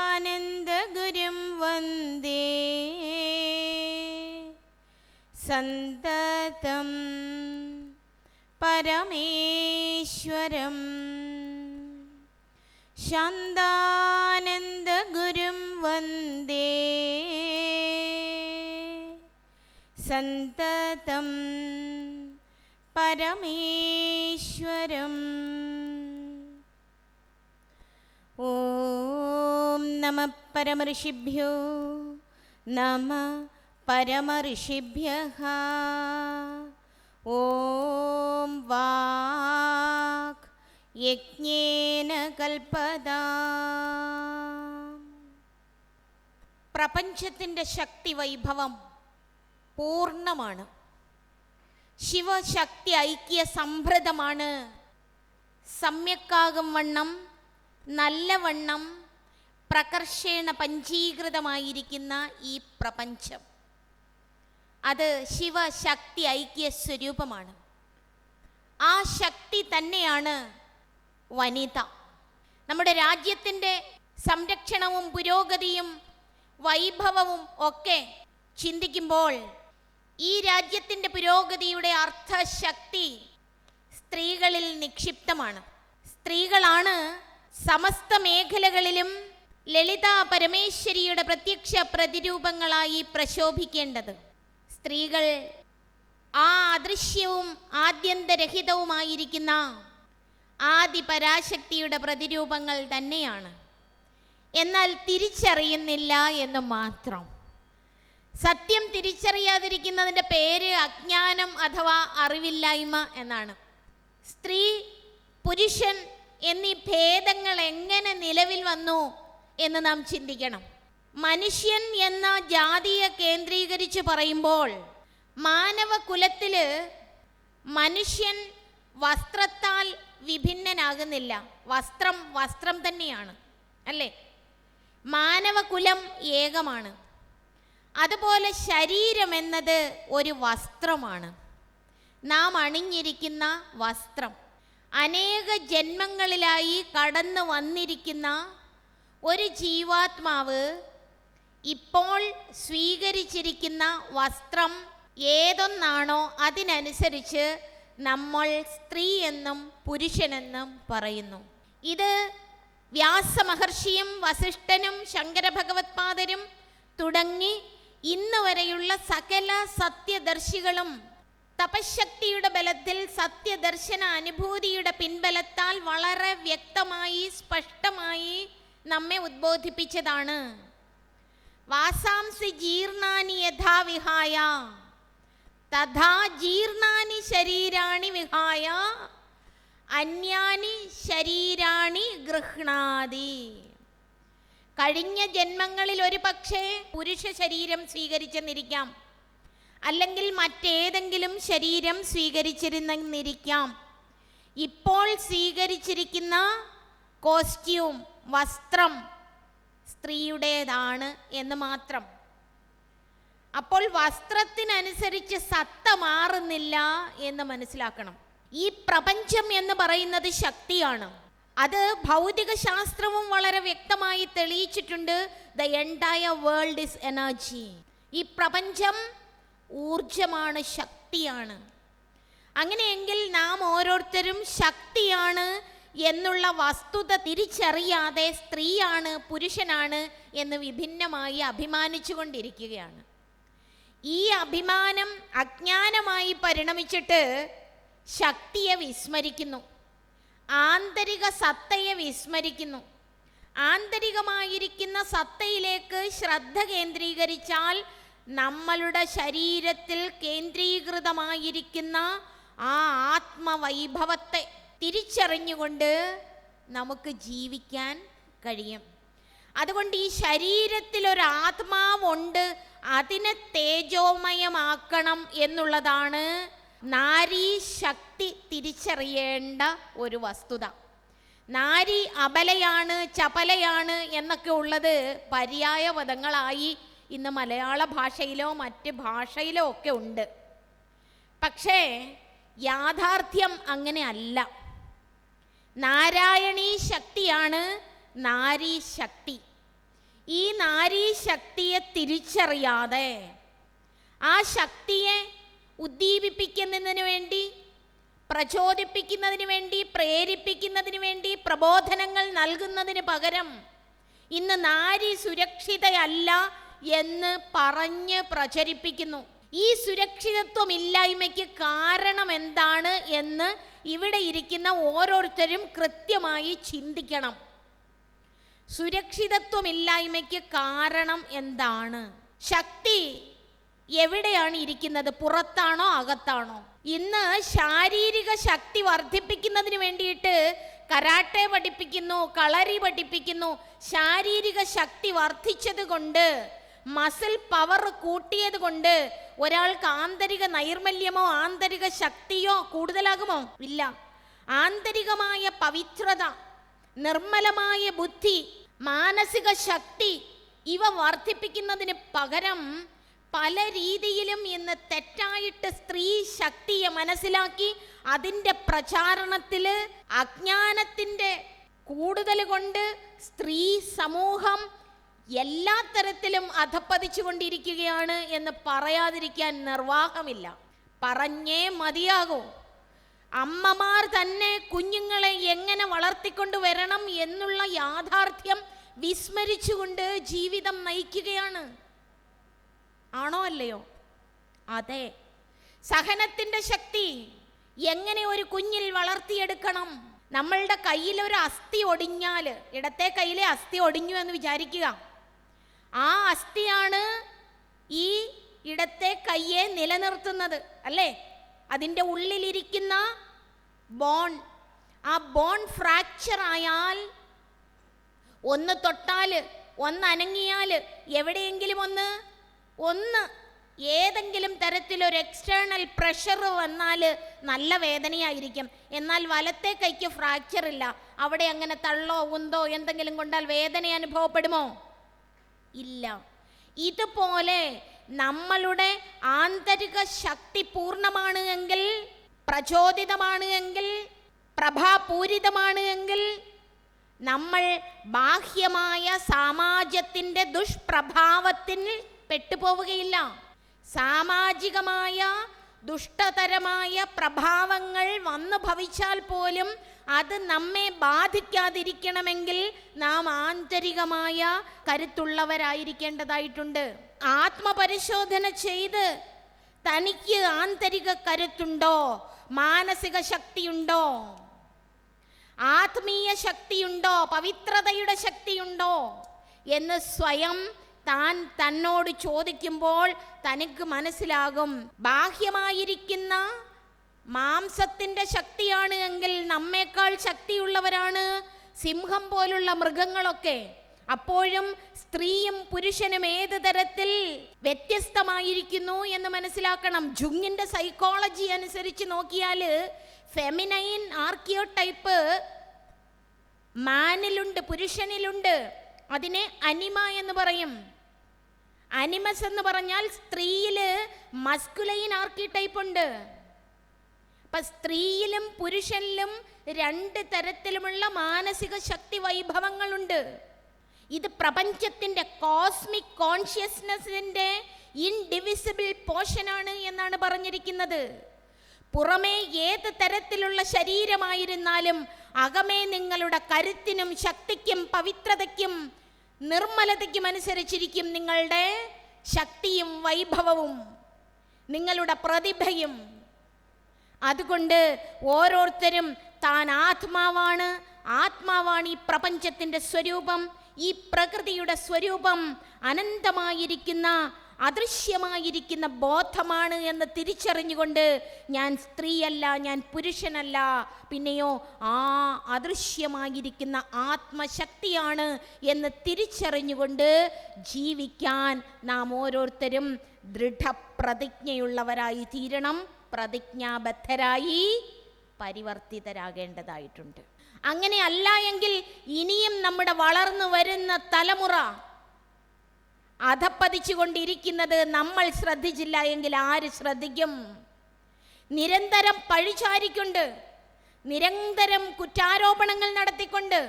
ശാന്താനന്ദഗുരും വന്ദേ സന്തതം പരമേശ്വരം. ശാന്താനന്ദഗുരും വന്ദേ സന്തതം പരമേശ്വരം. ഓം നമഃ പരമഋഷിഭ്യോ നമഃ പരമഋഷിഭ്യഃ. ഓം വാക് യജ്ഞേന കൽപതാ. പ്രപഞ്ചത്തിൻ്റെ ശക്തി വൈഭവം പൂർണ്ണമാണ്. ശിവശക്തി ഐക്യ സംഭൃതമാണ്. സമ്യക്കാകും വണ്ണം നല്ലവണ്ണം പ്രകർഷേണ പഞ്ചീകൃതമായിരിക്കുന്ന ഈ പ്രപഞ്ചം അത് ശിവശക്തി ഐക്യ സ്വരൂപമാണ്. ആ ശക്തി തന്നെയാണ് വനിത. നമ്മുടെ രാജ്യത്തിൻ്റെ സംരക്ഷണവും പുരോഗതിയും വൈഭവവും ഒക്കെ ചിന്തിക്കുമ്പോൾ ഈ രാജ്യത്തിൻ്റെ പുരോഗതിയുടെ അർത്ഥശക്തി സ്ത്രീകളിൽ നിക്ഷിപ്തമാണ്. സ്ത്രീകളാണ് സമസ്ത മേഖലകളിലും ലളിതാ പരമേശ്വരിയുടെ പ്രത്യക്ഷ പ്രതിരൂപങ്ങളായി പ്രശോഭിക്കേണ്ടത്. സ്ത്രീകൾ ആ അദൃശ്യവും ആദ്യന്തരഹിതവുമായിരിക്കുന്ന ആദിപരാശക്തിയുടെ പ്രതിരൂപങ്ങൾ തന്നെയാണ്. എന്നാൽ തിരിച്ചറിയുന്നില്ല എന്ന് മാത്രം. സത്യം തിരിച്ചറിയാതിരിക്കുന്നതിൻ്റെ പേര് അജ്ഞാനം അഥവാ അറിവില്ലായ്മ എന്നാണ്. സ്ത്രീ പുരുഷൻ എന്നീ ഭേദങ്ങൾ എങ്ങനെ നിലവിൽ വന്നു എന്ന് നാം ചിന്തിക്കണം. മനുഷ്യൻ എന്ന ജാതിയെ കേന്ദ്രീകരിച്ച് പറയുമ്പോൾ മാനവകുലത്തിൽ മനുഷ്യൻ വസ്ത്രത്താൽ വിഭിന്നനാകുന്നില്ല. വസ്ത്രം തന്നെയാണ്, അല്ലേ? മാനവകുലം ഏകമാണ്. അതുപോലെ ശരീരം എന്നത് ഒരു വസ്ത്രമാണ്. നാം അണിഞ്ഞിരിക്കുന്ന വസ്ത്രം അനേക ജന്മങ്ങളിലായി കടന്നു വന്നിരിക്കുന്ന ഒരു ജീവാത്മാവ് ഇപ്പോൾ സ്വീകരിച്ചിരിക്കുന്ന വസ്ത്രം ഏതൊന്നാണോ അതിനനുസരിച്ച് നമ്മൾ സ്ത്രീ എന്നും പുരുഷനെന്നും പറയുന്നു. ഇത് വ്യാസമഹർഷിയും വസിഷ്ഠനും ശങ്കരഭഗവത്പാദരും തുടങ്ങി ഇന്ന് വരെയുള്ള സകല സത്യദർശികളും തപശക്തിയുടെ ബലത്തിൽ സത്യദർശന അനുഭൂതിയുടെ പിൻബലത്താൽ വളരെ വ്യക്തമായി സ്പഷ്ടമായി നമ്മെ ഉദ്ബോധിപ്പിച്ചതാണ്. വാസാംസി ജീർണാനി യഥാ വിഹായ തഥാ ജീർണാനി ശരീരാണി വിഹായ അന്യാനി ശരീരാണി ഗൃഹ്ണാതി. കഴിഞ്ഞ ജന്മങ്ങളിൽ ഒരു പക്ഷേ പുരുഷ ശരീരം സ്വീകരിച്ചെന്നിരിക്കാം, അല്ലെങ്കിൽ മറ്റേതെങ്കിലും ശരീരം സ്വീകരിച്ചിരുന്നെന്നിരിക്കാം. ഇപ്പോൾ സ്വീകരിച്ചിരിക്കുന്ന കോസ്റ്റ്യൂം വസ്ത്രം സ്ത്രീയുടേതാണ് എന്ന് മാത്രം. അപ്പോൾ വസ്ത്രത്തിനനുസരിച്ച് സത്ത മാറുന്നില്ല എന്ന് മനസ്സിലാക്കണം. ഈ പ്രപഞ്ചം എന്ന് പറയുന്നത് ശക്തിയാണ്. അത് ഭൗതിക ശാസ്ത്രവും വളരെ വ്യക്തമായി തെളിയിച്ചിട്ടുണ്ട്. The entire world is energy. ഈ പ്രപഞ്ചം ഊർജമാണ്, ശക്തിയാണ്. അങ്ങനെയെങ്കിൽ നാം ഓരോരുത്തരും ശക്തിയാണ് എന്നുള്ള വസ്തുത തിരിച്ചറിയാതെ സ്ത്രീയാണ് പുരുഷനാണ് എന്ന് വിഭിന്നമായി അഭിമാനിച്ചു കൊണ്ടിരിക്കുകയാണ്. ഈ അഭിമാനം അജ്ഞാനമായി പരിണമിച്ചിട്ട് ശക്തിയെ വിസ്മരിക്കുന്നു, ആന്തരിക സത്തയെ വിസ്മരിക്കുന്നു. ആന്തരികമായിരിക്കുന്ന സത്തയിലേക്ക് ശ്രദ്ധ കേന്ദ്രീകരിച്ചാൽ നമ്മളുടെ ശരീരത്തിൽ കേന്ദ്രീകൃതമായിരിക്കുന്ന ആ ആത്മവൈഭവത്തെ തിരിച്ചറിഞ്ഞുകൊണ്ട് നമുക്ക് ജീവിക്കാൻ കഴിയും. അതുകൊണ്ട് ഈ ശരീരത്തിലൊരു ആത്മാവുണ്ട്, അതിനെ തേജോമയമാക്കണം എന്നുള്ളതാണ് നാരീ ശക്തി തിരിച്ചറിയേണ്ട ഒരു വസ്തുത. നാരി അബലയാണ്, ചപലയാണ് എന്നൊക്കെ ഉള്ളത് പര്യായ പദങ്ങളായി ഇന്ന് മലയാള ഭാഷയിലോ മറ്റ് ഭാഷയിലോ ഒക്കെ ഉണ്ട്. പക്ഷേ യാഥാർത്ഥ്യം അങ്ങനെ അല്ല. നാരായണീ ശക്തിയാണ് നാരീശക്തി. ഈ നാരീശക്തിയെ തിരിച്ചറിയാതെ ആ ശക്തിയെ ഉദ്ദീപിപ്പിക്കുന്നതിന് വേണ്ടി, പ്രചോദിപ്പിക്കുന്നതിന് വേണ്ടി, പ്രേരിപ്പിക്കുന്നതിന് വേണ്ടി പ്രബോധനങ്ങൾ നൽകുന്നതിന് പകരം ഇന്ന് നാരി സുരക്ഷിതയല്ല എന്ന് പറഞ്ഞ് പ്രചരിപ്പിക്കുന്നു. ഈ സുരക്ഷിതത്വമില്ലായ്മയ്ക്ക് കാരണം എന്താണ് എന്ന് ഇവിടെ ഇരിക്കുന്ന ഓരോരുത്തരും കൃത്യമായി ചിന്തിക്കണം. സുരക്ഷിതത്വമില്ലായ്മയ്ക്ക് കാരണം എന്താണ്? ശക്തി എവിടെയാണ് ഇരിക്കുന്നത്? പുറത്താണോ അകത്താണോ? ഇന്ന് ശാരീരിക ശക്തി വർദ്ധിപ്പിക്കുന്നതിന് വേണ്ടിയിട്ട് കരാട്ടെ പഠിപ്പിക്കുന്നു, കളരി പഠിപ്പിക്കുന്നു. ശാരീരിക ശക്തി വർദ്ധിച്ചത് കൊണ്ട്, മസിൽ പവർ കൂട്ടിയത് കൊണ്ട് ഒരാൾക്ക് ആന്തരിക നൈർമല്യമോ ആന്തരിക ശക്തിയോ കൂടുതലാകുമോ? ഇല്ല. ആന്തരികമായ പവിത്രത, നിർമ്മലമായ ബുദ്ധി, മാനസിക ശക്തി ഇവ വർദ്ധിപ്പിക്കുന്നതിന് പകരം പല രീതിയിലും ഇന്ന് തെറ്റായിട്ട് സ്ത്രീ ശക്തിയെ മനസ്സിലാക്കി അതിൻ്റെ പ്രചാരണത്തിൽ അജ്ഞാനത്തിൻ്റെ കൂടുതൽ കൊണ്ട് സ്ത്രീ സമൂഹം എല്ലാ തരത്തിലും അധപ്പതിച്ചു കൊണ്ടിരിക്കുകയാണ് എന്ന് പറയാതിരിക്കാൻ നിർവാഹമില്ല. പറഞ്ഞേ മതിയാകൂ. അമ്മമാർ തന്നെ കുഞ്ഞുങ്ങളെ എങ്ങനെ വളർത്തിക്കൊണ്ട് വരണം എന്നുള്ള യാഥാർത്ഥ്യം വിസ്മരിച്ചുകൊണ്ട് ജീവിതം നയിക്കുകയാണ്. ആണോ അല്ലയോ? അതെ. സഹനത്തിൻ്റെ ശക്തി എങ്ങനെ ഒരു കുഞ്ഞിൽ വളർത്തിയെടുക്കണം? നമ്മളുടെ കയ്യിൽ ഒരു അസ്ഥി ഒടിഞ്ഞാൽ, ഇടത്തെ കയ്യിലെ അസ്ഥി ഒടിഞ്ഞു എന്ന് വിചാരിക്കുക, ആ അസ്ഥിയാണ് ഈ ഇടത്തെ കയ്യെ നിലനിർത്തുന്നത്, അല്ലേ? അതിൻ്റെ ഉള്ളിലിരിക്കുന്ന ബോൺ, ആ ബോൺ ഫ്രാക്ചർ ആയാൽ, ഒന്ന് തൊട്ടാൽ, ഒന്ന് അനങ്ങിയാൽ, എവിടെയെങ്കിലും ഒന്ന് ഏതെങ്കിലും തരത്തിലൊരു എക്സ്റ്റേണൽ പ്രഷർ വന്നാൽ നല്ല വേദനയായിരിക്കും. എന്നാൽ വലത്തെ കൈക്ക് ഫ്രാക്ചർ ഇല്ല. അവിടെ അങ്ങനെ തള്ളോ ഉന്തോ എന്തെങ്കിലും കൊണ്ടാൽ വേദന അനുഭവപ്പെടുമോ? ഇല്ല. ഇതുപോലെ നമ്മളുടെ ആന്തരിക ശക്തി പൂർണ്ണമാണ് എങ്കിൽ, പ്രചോദിതമാണ് എങ്കിൽ, പ്രഭാപൂരിതമാണ് എങ്കിൽ നമ്മൾ ബാഹ്യമായ സമാജത്തിൻ്റെ ദുഷ്പ്രഭാവത്തിൽ പെട്ടുപോവുകയില്ല. സാമാജികമായ ദുഷ്ടതരമായ പ്രഭാവങ്ങൾ വന്നു ഭവിച്ചാൽ പോലും അത് നമ്മെ ബാധിക്കാതിരിക്കണമെങ്കിൽ നാം ആന്തരികമായ കരുത്തുള്ളവരായിരിക്കേണ്ടതായിട്ടുണ്ട്. ആത്മപരിശോധന ചെയ്ത് തനിക്ക് ആന്തരിക കരുത്തുണ്ടോ, മാനസിക ശക്തിയുണ്ടോ, ആത്മീയ ശക്തിയുണ്ടോ, പവിത്രതയുടെ ശക്തിയുണ്ടോ എന്ന് സ്വയം താൻ തന്നോട് ചോദിക്കുമ്പോൾ തനിക്ക് മനസ്സിലാകും. ബാഹ്യമായിരിക്കുന്ന മാംസത്തിൻ്റെ ശക്തിയാണ് എങ്കിൽ നമ്മേക്കാൾ ശക്തിയുള്ളവരാണ് സിംഹം പോലുള്ള മൃഗങ്ങളൊക്കെ. അപ്പോഴും സ്ത്രീയും പുരുഷനും ഏത് തരത്തിൽ വ്യത്യസ്തമായിരിക്കുന്നു എന്ന് മനസ്സിലാക്കണം. ജുങ്ങിൻ്റെ സൈക്കോളജി അനുസരിച്ച് നോക്കിയാൽ ഫെമിനൈൻ ആർക്കിയോടൈപ്പ് മാനിലുണ്ട്, പുരുഷനിലുണ്ട്. അതിനെ അനിമ എന്ന് പറയും. അനിമസ് എന്ന് പറഞ്ഞാൽ സ്ത്രീയിൽ മസ്കുലൈൻ ആർക്കിടൈപ്പ് ഉണ്ട്. അപ്പൊ സ്ത്രീയിലും പുരുഷനിലും രണ്ട് തരത്തിലുമുള്ള മാനസിക ശക്തി വൈഭവങ്ങളുണ്ട്. ഇത് പ്രപഞ്ചത്തിൻ്റെ കോസ്മിക് കോൺഷ്യസ്നെസ്സിൻ്റെ ഇൻഡിവിസിബിൾ പോർഷനാണ് എന്നാണ് പറഞ്ഞിരിക്കുന്നത്. പുറമേ ഏത് തരത്തിലുള്ള ശരീരമായിരുന്നാലും അകമേ നിങ്ങളുടെ കരുത്തിനും ശക്തിക്കും പവിത്രതയ്ക്കും നിർമ്മലതയ്ക്കും അനുസരിച്ചിരിക്കും നിങ്ങളുടെ ശക്തിയും വൈഭവവും, നിങ്ങളുടെ പ്രതിഭയും. അതുകൊണ്ട് ഓരോരുത്തരും താൻ ആത്മാവാണ്, ആത്മാവാണ് ഈ പ്രപഞ്ചത്തിൻ്റെ സ്വരൂപം, ഈ പ്രകൃതിയുടെ സ്വരൂപം, അനന്തമായിരിക്കുന്ന അദൃശ്യമായിരിക്കുന്ന ബോധമാണ് എന്ന് തിരിച്ചറിഞ്ഞുകൊണ്ട് ഞാൻ സ്ത്രീയല്ല, ഞാൻ പുരുഷനല്ല, പിന്നെയോ ആ അദൃശ്യമായിരിക്കുന്ന ആത്മശക്തിയാണ് എന്ന് തിരിച്ചറിഞ്ഞുകൊണ്ട് ജീവിക്കാൻ നാം ഓരോരുത്തരും ദൃഢപ്രതിജ്ഞയുള്ളവരായി തീരണം, പ്രതിജ്ഞാബദ്ധരായി പരിവർത്തിതരാകേണ്ടതായിട്ടുണ്ട്. അങ്ങനെയല്ല എങ്കിൽ ഇനിയും നമ്മുടെ വളർന്നു വരുന്ന തലമുറ അധപ്പതിച്ചുകൊണ്ടിരിക്കുന്നത് നമ്മൾ ശ്രദ്ധിച്ചില്ല എങ്കിൽ ആര് ശ്രദ്ധിക്കും? നിരന്തരം പഴിചാരിക്കൊണ്ട്, നിരന്തരം കുറ്റാരോപണങ്ങൾ നടത്തിക്കൊണ്ട്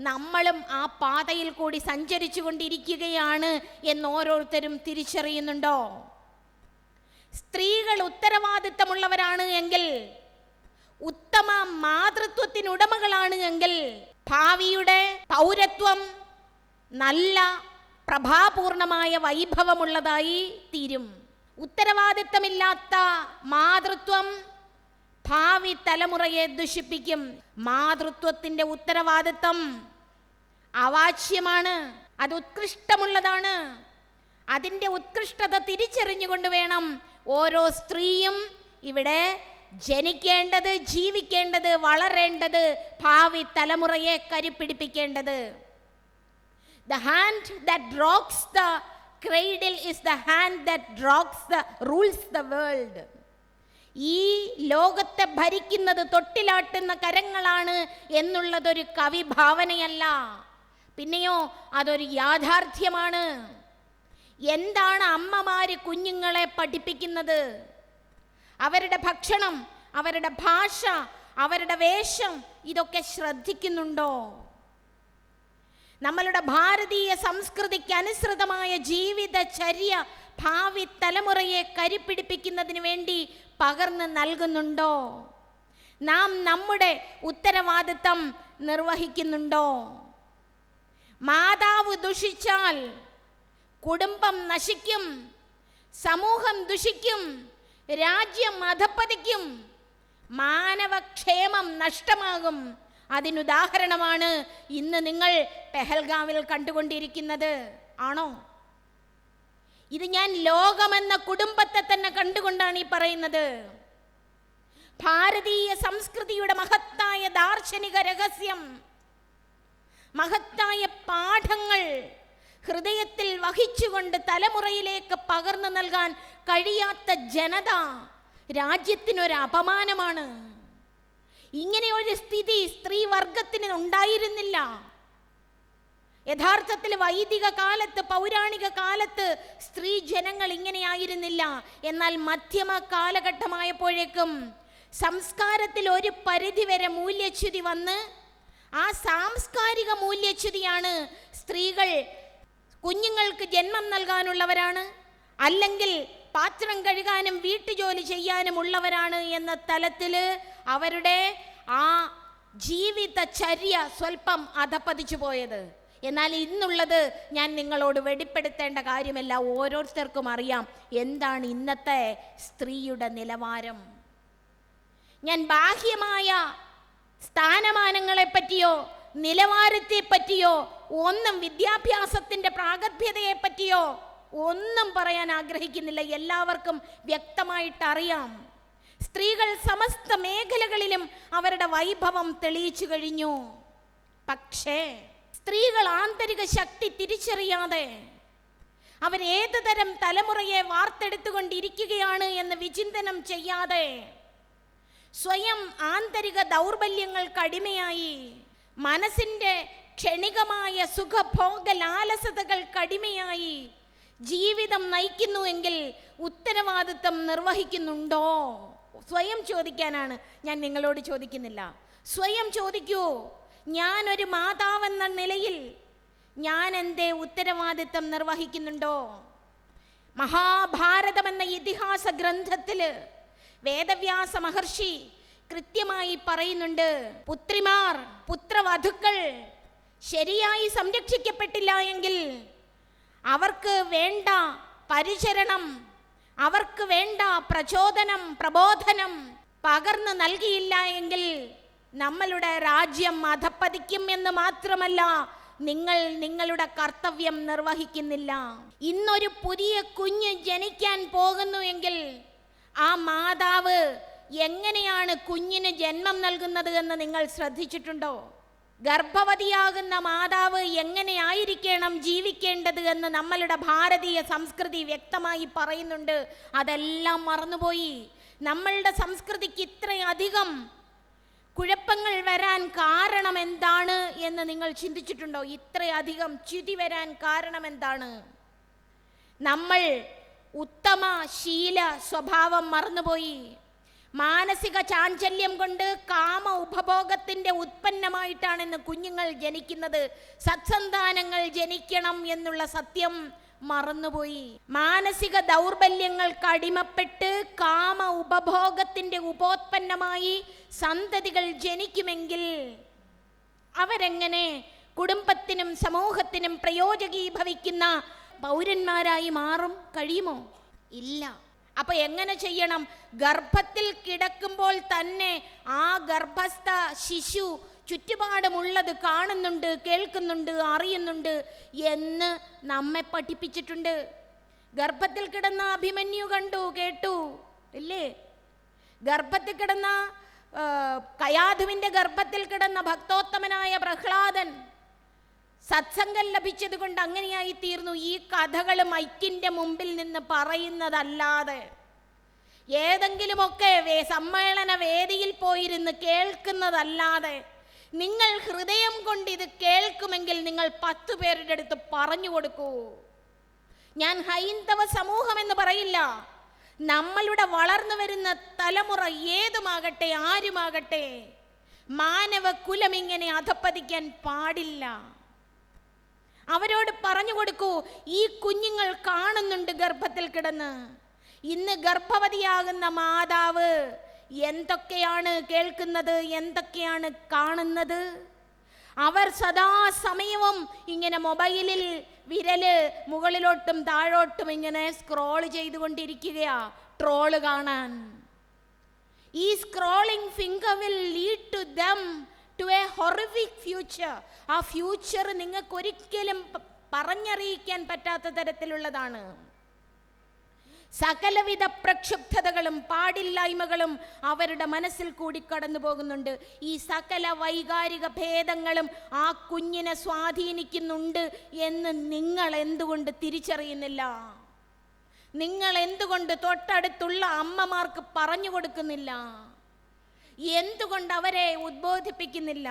നമ്മളും ആ പാതയിൽ കൂടി സഞ്ചരിച്ചു കൊണ്ടിരിക്കുകയാണ് എന്ന് ഓരോരുത്തരും തിരിച്ചറിയുന്നുണ്ടോ? സ്ത്രീകൾ ഉത്തരവാദിത്തമുള്ളവരാണ് എങ്കിൽ, ഉത്തമ മാതൃത്വത്തിനുടമകളാണ് എങ്കിൽ, ഭാവിയുടെ പൗരത്വം നല്ല പ്രഭാപൂർണമായ വൈഭവമുള്ളതായി തീരും. ഉത്തരവാദിത്തമില്ലാത്ത മാതൃത്വം ഭാവി തലമുറയെ ദുഷിപ്പിക്കും. മാതൃത്വത്തിൻ്റെ ഉത്തരവാദിത്തം അവാച്യമാണ്, അത് ഉത്കൃഷ്ടമുള്ളതാണ്. അതിൻ്റെ ഉത്കൃഷ്ടത തിരിച്ചറിഞ്ഞുകൊണ്ട് വേണം ഓരോ സ്ത്രീയും ഇവിടെ ജനിക്കേണ്ടത്, ജീവിക്കേണ്ടത്, വളരേണ്ടത്, ഭാവി തലമുറയെ കരുപ്പിടിപ്പിക്കേണ്ടത്. The hand that rocks the cradle is the hand that rules the world. ഈ ലോകത്തെ ഭരിക്കുന്നത് തൊട്ടിലാട്ടുന്ന കരങ്ങളാണ് എന്നുള്ളതൊരു കവിഭാവനയല്ല, പിന്നെയോ അതൊരു യാഥാർത്ഥ്യമാണ്. എന്താണ് അമ്മമാര് കുഞ്ഞുങ്ങളെ പഠിപ്പിക്കുന്നത്? അവരുടെ ഭക്ഷണം, അവരുടെ ഭാഷ, അവരുടെ വേഷം, ഇതൊക്കെ ശ്രദ്ധിക്കുന്നുണ്ടോ? നമ്മളുടെ ഭാരതീയ സംസ്കൃതിക്ക് അനുസൃതമായ ജീവിതചര്യ ഭാവി തലമുറയെ കരുപ്പിടിപ്പിക്കുന്നതിന് വേണ്ടി പകർന്നു നൽകുന്നുണ്ടോ? നാം നമ്മുടെ ഉത്തരവാദിത്തം നിർവഹിക്കുന്നുണ്ടോ? മാതാവ് ദുഷിച്ചാൽ കുടുംബം നശിക്കും, സമൂഹം ദുഷിക്കും, രാജ്യം അധപ്പതിക്കും, മാനവക്ഷേമം നഷ്ടമാകും. അതിനുദാഹരണമാണ് ഇന്ന് നിങ്ങൾ പെഹൽഗാമിൽ കണ്ടുകൊണ്ടിരിക്കുന്നത്. ആണോ? ഇത് ഞാൻ ലോകമെന്ന കുടുംബത്തെ തന്നെ കണ്ടുകൊണ്ടാണ് ഈ പറയുന്നത്. ഭാരതീയ സംസ്കൃതിയുടെ മഹത്തായ ദാർശനിക രഹസ്യം, മഹത്തായ പാഠങ്ങൾ ഹൃദയത്തിൽ വഹിച്ചുകൊണ്ട് തലമുറയിലേക്ക് പകർന്നു നൽകാൻ കഴിയാത്ത ജനത രാജ്യത്തിനൊരു അപമാനമാണ്. ഇങ്ങനെയൊരു സ്ഥിതി സ്ത്രീവർഗത്തിന് ഉണ്ടായിരുന്നില്ല. യഥാർത്ഥത്തിൽ വൈദിക കാലത്ത്, പൗരാണിക കാലത്ത് സ്ത്രീ ജനങ്ങൾ ഇങ്ങനെയായിരുന്നില്ല. എന്നാൽ മധ്യമ കാലഘട്ടമായപ്പോഴേക്കും സംസ്കാരത്തിൽ ഒരു പരിധിവരെ മൂല്യച്യുതി വന്ന്, ആ സാംസ്കാരിക മൂല്യച്യുതിയാണ് സ്ത്രീകൾ കുഞ്ഞുങ്ങൾക്ക് ജന്മം നൽകാനുള്ളവരാണ്, അല്ലെങ്കിൽ പാത്രം കഴുകാനും വീട്ടുജോലി ചെയ്യാനും ഉള്ളവരാണ് എന്ന തലത്തിൽ അവരുടെ ആ ജീവിതചര്യ സ്വല്പം അധപ്പതിച്ചു പോയത്. എന്നാൽ ഇന്നുള്ളത് ഞാൻ നിങ്ങളോട് വെളിപ്പെടുത്തേണ്ട കാര്യമല്ല, ഓരോരുത്തർക്കും അറിയാം എന്താണ് ഇന്നത്തെ സ്ത്രീയുടെ നിലവാരം. ഞാൻ ബാഹ്യമായ സ്ഥാനമാനങ്ങളെ പറ്റിയോ നിലവാരത്തെ പറ്റിയോ ഒന്നും, വിദ്യാഭ്യാസത്തിൻ്റെ പ്രാഗൽഭ്യതയെ പറ്റിയോ ഒന്നും പറയാൻ ആഗ്രഹിക്കുന്നില്ല. എല്ലാവർക്കും വ്യക്തമായിട്ട് അറിയാം, സ്ത്രീകൾ സമസ്ത മേഖലകളിലും അവരുടെ വൈഭവം തെളിയിച്ചു കഴിഞ്ഞു. പക്ഷേ സ്ത്രീകൾ ആന്തരിക ശക്തി തിരിച്ചറിയാതെ, അവരേത് തരം തലമുറയെ വാർത്തെടുത്തുകൊണ്ടിരിക്കുകയാണ് എന്ന് വിചിന്തനം ചെയ്യാതെ, സ്വയം ആന്തരിക ദൗർബല്യങ്ങൾക്ക് അടിമയായി, മനസ്സിൻ്റെ ക്ഷണികമായ സുഖഭോഗ ലാലസതകൾക്ക് അടിമയായി ജീവിതം നയിക്കുന്നുവെങ്കിൽ ഉത്തരവാദിത്തം നിർവഹിക്കുന്നുണ്ടോ? സ്വയം ചോദിക്കാനാണ് ഞാൻ നിങ്ങളോട് ചോദിക്കുന്നില്ല. സ്വയം ചോദിക്കൂ, ഞാനൊരു മാതാവെന്ന നിലയിൽ ഞാൻ എൻ്റെ ഉത്തരവാദിത്തം നിർവഹിക്കുന്നുണ്ടോ? മഹാഭാരതമെന്ന ഇതിഹാസ ഗ്രന്ഥത്തിൽ വേദവ്യാസ മഹർഷി കൃത്യമായി പറയുന്നുണ്ട്, പുത്രിമാർ, പുത്രവധുക്കൾ ശരിയായി സംരക്ഷിക്കപ്പെട്ടില്ല എങ്കിൽ, അവർക്ക് വേണ്ട പരിചരണം, അവർക്ക് വേണ്ട പ്രചോദനം, പ്രബോധനം പകർന്നു നൽകിയില്ല എങ്കിൽ നമ്മളുടെ രാജ്യം അധപ്പതിക്കും എന്ന് മാത്രമല്ല, നിങ്ങൾ നിങ്ങളുടെ കർത്തവ്യം നിർവഹിക്കുന്നില്ല. ഇന്നൊരു പുതിയ കുഞ്ഞ് ജനിക്കാൻ പോകുന്നു എങ്കിൽ ആ മാതാവ് എങ്ങനെയാണ് കുഞ്ഞിന് ജന്മം നൽകുന്നത് എന്ന് നിങ്ങൾ ശ്രദ്ധിച്ചിട്ടുണ്ടോ? ഗർഭവതിയാകുന്ന മാതാവ് എങ്ങനെയായിരിക്കണം ജീവിക്കേണ്ടത് എന്ന് നമ്മളുടെ ഭാരതീയ സംസ്കൃതി വ്യക്തമായി പറയുന്നുണ്ട്. അതെല്ലാം മറന്നുപോയി. നമ്മളുടെ സംസ്കൃതിക്ക് ഇത്രയധികം കുഴപ്പങ്ങൾ വരാൻ കാരണം എന്താണ് എന്ന് നിങ്ങൾ ചിന്തിച്ചിട്ടുണ്ടോ? ഇത്രയധികം ച്യുതി വരാൻ കാരണം എന്താണ്? നമ്മൾ ഉത്തമ ശീല സ്വഭാവം മറന്നുപോയി. മാനസിക ചാഞ്ചല്യം കൊണ്ട് കാമ ഉപഭോഗത്തിൻ്റെ ഉത്പന്നമായിട്ടാണ് ഇന്ന് കുഞ്ഞുങ്ങൾ ജനിക്കുന്നത്. സത്സന്താനങ്ങൾ ജനിക്കണം എന്നുള്ള സത്യം മറന്നുപോയി. മാനസിക ദൗർബല്യങ്ങൾക്ക് അടിമപ്പെട്ട് കാമ ഉപഭോഗത്തിൻ്റെ ഉപോത്പന്നമായി സന്തതികൾ ജനിക്കുമെങ്കിൽ അവരെങ്ങനെ കുടുംബത്തിനും സമൂഹത്തിനും പ്രയോജകീഭവിക്കുന്ന പൗരന്മാരായി കഴിയുമോ? ഇല്ല. അപ്പൊ എങ്ങനെ ചെയ്യണം? ഗർഭത്തിൽ കിടക്കുമ്പോൾ തന്നെ ആ ഗർഭസ്ഥ ശിശു ചുറ്റുപാടുമുള്ളത് കാണുന്നുണ്ട്, കേൾക്കുന്നുണ്ട്, അറിയുന്നുണ്ട് എന്ന് നമ്മെ പഠിപ്പിച്ചിട്ടുണ്ട്. ഗർഭത്തിൽ കിടന്ന അഭിമന്യു കണ്ടു, കേട്ടു, ഇല്ലേ? ഗർഭത്തിൽ കിടന്ന കയാധുവിന്റെ ഗർഭത്തിൽ കിടന്ന ഭക്തോത്തമനായ പ്രഹ്ലാദൻ സത്സംഗം ലഭിച്ചത് കൊണ്ട് അങ്ങനെയായി തീർന്നു. ഈ കഥകൾ മൈക്കിന്റെ മുമ്പിൽ നിന്ന് പറയുന്നതല്ലാതെ ഏതെങ്കിലുമൊക്കെ സമ്മേളന വേദിയിൽ പോയിരുന്ന് കേൾക്കുന്നതല്ലാതെ നിങ്ങൾ ഹൃദയം കൊണ്ട് ഇത് കേൾക്കുമെങ്കിൽ നിങ്ങൾ 10 പേരുടെ അടുത്ത് പറഞ്ഞു കൊടുക്കൂ. ഞാൻ ഹൈന്ദവ സമൂഹം എന്ന് പറയില്ല. നമ്മളുടെ വളർന്നു വരുന്ന തലമുറ ഏതുമാകട്ടെ, ആരുമാകട്ടെ, മാനവ കുലം ഇങ്ങനെ അധപ്പതിക്കാൻ പാടില്ല. അവരോട് പറഞ്ഞു കൊടുക്കൂ, ഈ കുഞ്ഞുങ്ങൾ കാണുന്നുണ്ട് ഗർഭത്തിൽ കിടന്ന്. ഇന്ന് ഗർഭവതിയാകുന്ന മാതാവ് എന്തൊക്കെയാണ് കേൾക്കുന്നത്, എന്തൊക്കെയാണ് കാണുന്നത്? അവർ സദാസമയവും ഇങ്ങനെ മൊബൈലിൽ വിരല് മുകളിലോട്ടും താഴോട്ടും ഇങ്ങനെ സ്ക്രോൾ ചെയ്തുകൊണ്ടിരിക്കുകയാ, ട്രോള് കാണാൻ. ഈ scrolling finger will lead to them to a horrific future. ആ ഫ്യൂച്ചർ നിങ്ങൾക്ക് ഒരിക്കലും പറഞ്ഞറിയിക്കാൻ പറ്റാത്ത തരത്തിലുള്ളതാണ്. സകലവിധ പ്രക്ഷുബ്ധതകളും പാടില്ലായ്മകളും അവരുടെ മനസ്സിൽ കൂടി കടന്നു പോകുന്നുണ്ട്. ഈ സകല വൈകാരിക ഭേദങ്ങളും ആ കുഞ്ഞിനെ സ്വാധീനിക്കുന്നുണ്ട് എന്ന് നിങ്ങൾ എന്തുകൊണ്ട് തിരിച്ചറിയുന്നില്ല? നിങ്ങൾ എന്തുകൊണ്ട് തൊട്ടടുത്തുള്ള അമ്മമാർക്ക് പറഞ്ഞു കൊടുക്കുന്നില്ല? എന്തുകൊണ്ട് അവരെ ഉദ്ബോധിപ്പിക്കുന്നില്ല?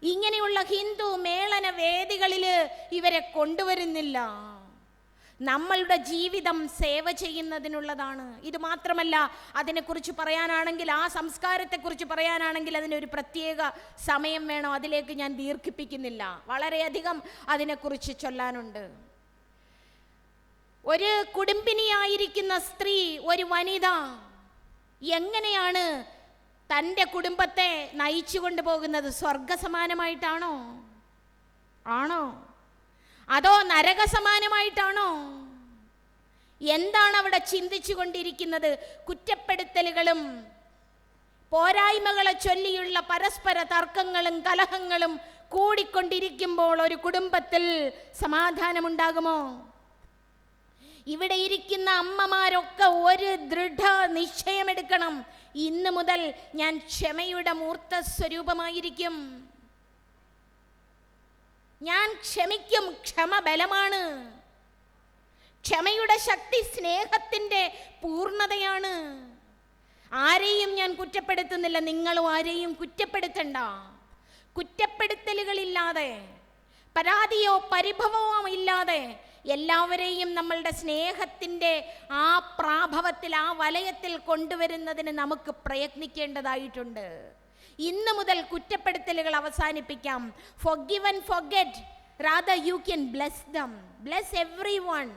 ഇങ്ങനെയുള്ള ഹിന്ദു മേളന വേദികളിൽ ഇവരെ കൊണ്ടുവരുന്നില്ല. നമ്മളുടെ ജീവിതം സേവ ചെയ്യുന്നതിനുള്ളതാണ്. ഇത് മാത്രമല്ല, അതിനെക്കുറിച്ച് പറയാനാണെങ്കിൽ, ആ സംസ്കാരത്തെക്കുറിച്ച് പറയാനാണെങ്കിൽ അതിനൊരു പ്രത്യേക സമയം വേണം. അതിലേക്ക് ഞാൻ ദീർഘിപ്പിക്കുന്നില്ല. വളരെയധികം അതിനെക്കുറിച്ച് ചൊല്ലാനുണ്ട്. ഒരു കുടുംബിനിയായിരിക്കുന്ന സ്ത്രീ, ഒരു വനിത എങ്ങനെയാണ് തൻ്റെ കുടുംബത്തെ നയിച്ചു കൊണ്ടുപോകുന്നത്? സ്വർഗസമാനമായിട്ടാണോ? ആണോ? അതോ നരകസമാനമായിട്ടാണോ? എന്താണ് അവിടെ ചിന്തിച്ചു കൊണ്ടിരിക്കുന്നത്? കുറ്റപ്പെടുത്തലുകളും പോരായ്മകളെ ചൊല്ലിയുള്ള പരസ്പര തർക്കങ്ങളും കലഹങ്ങളും കൂടിക്കൊണ്ടിരിക്കുമ്പോൾ ഒരു കുടുംബത്തിൽ സമാധാനമുണ്ടാകുമോ? ഇവിടെ ഇരിക്കുന്ന അമ്മമാരൊക്കെ ഒരു ദൃഢ നിശ്ചയമെടുക്കണം. ഇന്ന് മുതൽ ഞാൻ ക്ഷമയുടെ മൂർത്ത സ്വരൂപമായിരിക്കും. ഞാൻ ക്ഷമിക്കും. ക്ഷമ ബലമാണ്. ക്ഷമയുടെ ശക്തി സ്നേഹത്തിൻ്റെ പൂർണ്ണതയാണ്. ആരെയും ഞാൻ കുറ്റപ്പെടുത്തുന്നില്ല, നിങ്ങളും ആരെയും കുറ്റപ്പെടുത്തണ്ട. കുറ്റപ്പെടുത്തലുകളില്ലാതെ, പരാതിയോ പരിഭവമോ ഇല്ലാതെ എല്ലാവരെയും നമ്മളുടെ സ്നേഹത്തിൻ്റെ ആ പ്രാഭവത്തിൽ, ആ വലയത്തിൽ കൊണ്ടുവരുന്നതിന് നമുക്ക് പ്രയത്നിക്കേണ്ടതായിട്ടുണ്ട്. ഇന്ന് മുതൽ കുറ്റപ്പെടുത്തലുകൾ അവസാനിപ്പിക്കാം. Forgive and forget. Rather you can bless them. Bless everyone.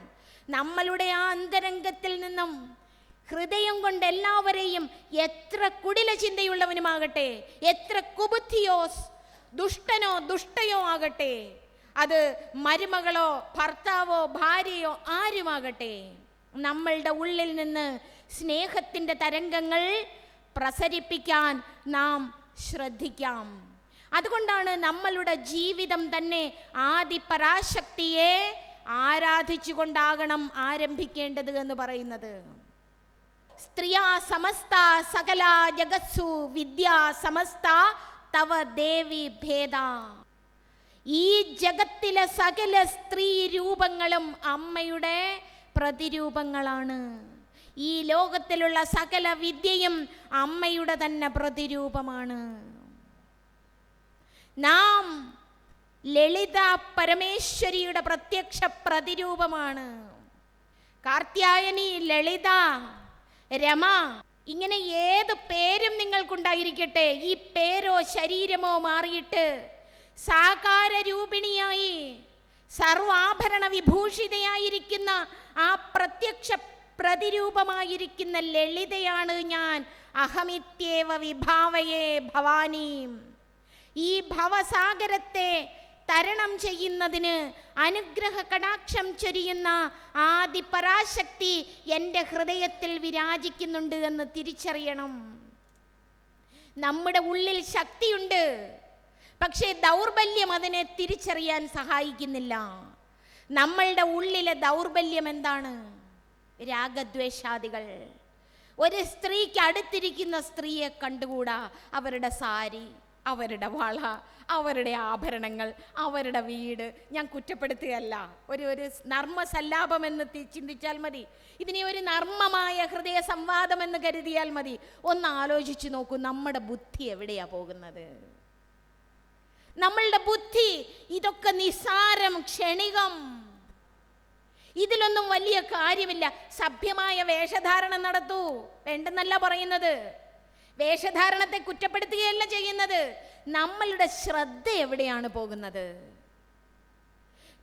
നമ്മളുടെ ആ അന്തരംഗത്തിൽ നിന്നും ഹൃദയം കൊണ്ട് എല്ലാവരെയും, എത്ര കുടില ചിന്തയുള്ളവനുമാകട്ടെ, എത്ര കുബുദ്ധിയോ ദുഷ്ടനോ ദുഷ്ടയോ ആകട്ടെ, അത് മരുമകളോ ഭർത്താവോ ഭാര്യയോ ആരുമാകട്ടെ, നമ്മളുടെ ഉള്ളിൽ നിന്ന് സ്നേഹത്തിൻ്റെ തരംഗങ്ങൾ പ്രസരിപ്പിക്കാൻ നാം ശ്രദ്ധിക്കാം. അതുകൊണ്ടാണ് നമ്മളുടെ ജീവിതം തന്നെ ആദി പരാശക്തിയെ ആരാധിച്ചുകൊണ്ടാകണം ആരംഭിക്കേണ്ടത് എന്ന് പറയുന്നത്. സ്ത്രീയാ സമസ്ത സകല ജഗത്സു വിദ്യാ സമസ്ത തവ ദേവി ഭേദ. ഈ ജഗത്തിലെ സകല സ്ത്രീ രൂപങ്ങളും അമ്മയുടെ പ്രതിരൂപങ്ങളാണ്. ഈ ലോകത്തിലുള്ള സകല വിദ്യയും അമ്മയുടെ തന്നെ പ്രതിരൂപമാണ്. നാം ലളിത പരമേശ്വരിയുടെ പ്രത്യക്ഷ പ്രതിരൂപമാണ്. കാർത്യായനി, ലളിത, രമ, ഇങ്ങനെ ഏത് പേരും നിങ്ങൾക്കുണ്ടായിരിക്കട്ടെ, ഈ പേരോ ശരീരമോ മാറിയിട്ട് സാകാര രൂപിണിയായി സർവാഭരണ വിഭൂഷിതയായിരിക്കുന്ന ആ പ്രത്യക്ഷ പ്രതിരൂപമായിരിക്കുന്ന ലളിതയാണ് ഞാൻ. അഹമിത്യേവ വിഭാവയേ ഭവാനി. ഈ ഭവസാഗരത്തെ തരണം ചെയ്യുന്നതിന് അനുഗ്രഹ കടാക്ഷം ചൊരിയുന്ന ആദിപരാശക്തി എൻ്റെ ഹൃദയത്തിൽ വിരാജിക്കുന്നുണ്ട് എന്ന് തിരിച്ചറിയണം. നമ്മുടെ ഉള്ളിൽ ശക്തിയുണ്ട്, പക്ഷേ ദൗർബല്യം അതിനെ തിരിച്ചറിയാൻ സഹായിക്കുന്നില്ല. നമ്മളുടെ ഉള്ളിലെ ദൗർബല്യം എന്താണ്? രാഗദ്വേഷാദികൾ. ഒരു സ്ത്രീക്ക് അടുത്തിരിക്കുന്ന സ്ത്രീയെ കണ്ടുകൂടാ. അവരുടെ സാരി, അവരുടെ വള, അവരുടെ ആഭരണങ്ങൾ, അവരുടെ വീട്. ഞാൻ കുറ്റപ്പെടുത്തുകയല്ല, ഒരു നർമ്മസല്ലാപം എന്ന് ചിന്തിച്ചാൽ മതി. ഇതിനെ ഒരു നർമ്മമായ ഹൃദയ സംവാദം എന്ന് കരുതിയാൽ മതി. ഒന്ന് ആലോചിച്ചു നോക്കൂ, നമ്മുടെ ബുദ്ധി എവിടെയാ പോകുന്നത്? നമ്മളുടെ ബുദ്ധി ഇതൊക്കെ നിസ്സാരം, ക്ഷണികം, ഇതിലൊന്നും വലിയ കാര്യമില്ല. സഭ്യമായ വേഷധാരണം നടത്തൂ, വേണ്ടെന്നല്ല പറയുന്നത്. വേഷധാരണത്തെ കുറ്റപ്പെടുത്തുകയല്ല ചെയ്യുന്നത്. നമ്മളുടെ ശ്രദ്ധ എവിടെയാണ് പോകുന്നത്?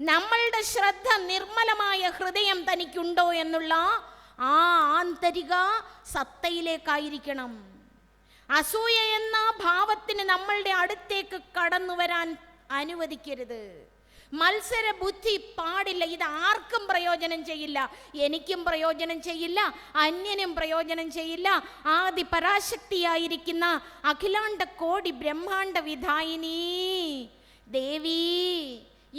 നമ്മളുടെ ശ്രദ്ധ നിർമ്മലമായ ഹൃദയം തനിക്കുണ്ടോ എന്നുള്ള ആ ആന്തരിക സത്തയിലേക്കായിരിക്കണം. അസൂയ എന്ന ഭാവത്തിന് നമ്മളുടെ അടുത്തേക്ക് കടന്നു വരാൻ അനുവദിക്കരുത്. മത്സര ബുദ്ധി പാടില്ല. ഇത് ആർക്കും പ്രയോജനം ചെയ്യില്ല. എനിക്കും പ്രയോജനം ചെയ്യില്ല, അന്യനും പ്രയോജനം ചെയ്യില്ല. ആദി പരാശക്തിയായിരിക്കുന്ന അഖിലാണ്ട കോടി ബ്രഹ്മാണ്ട വിധായിനി ദേവി,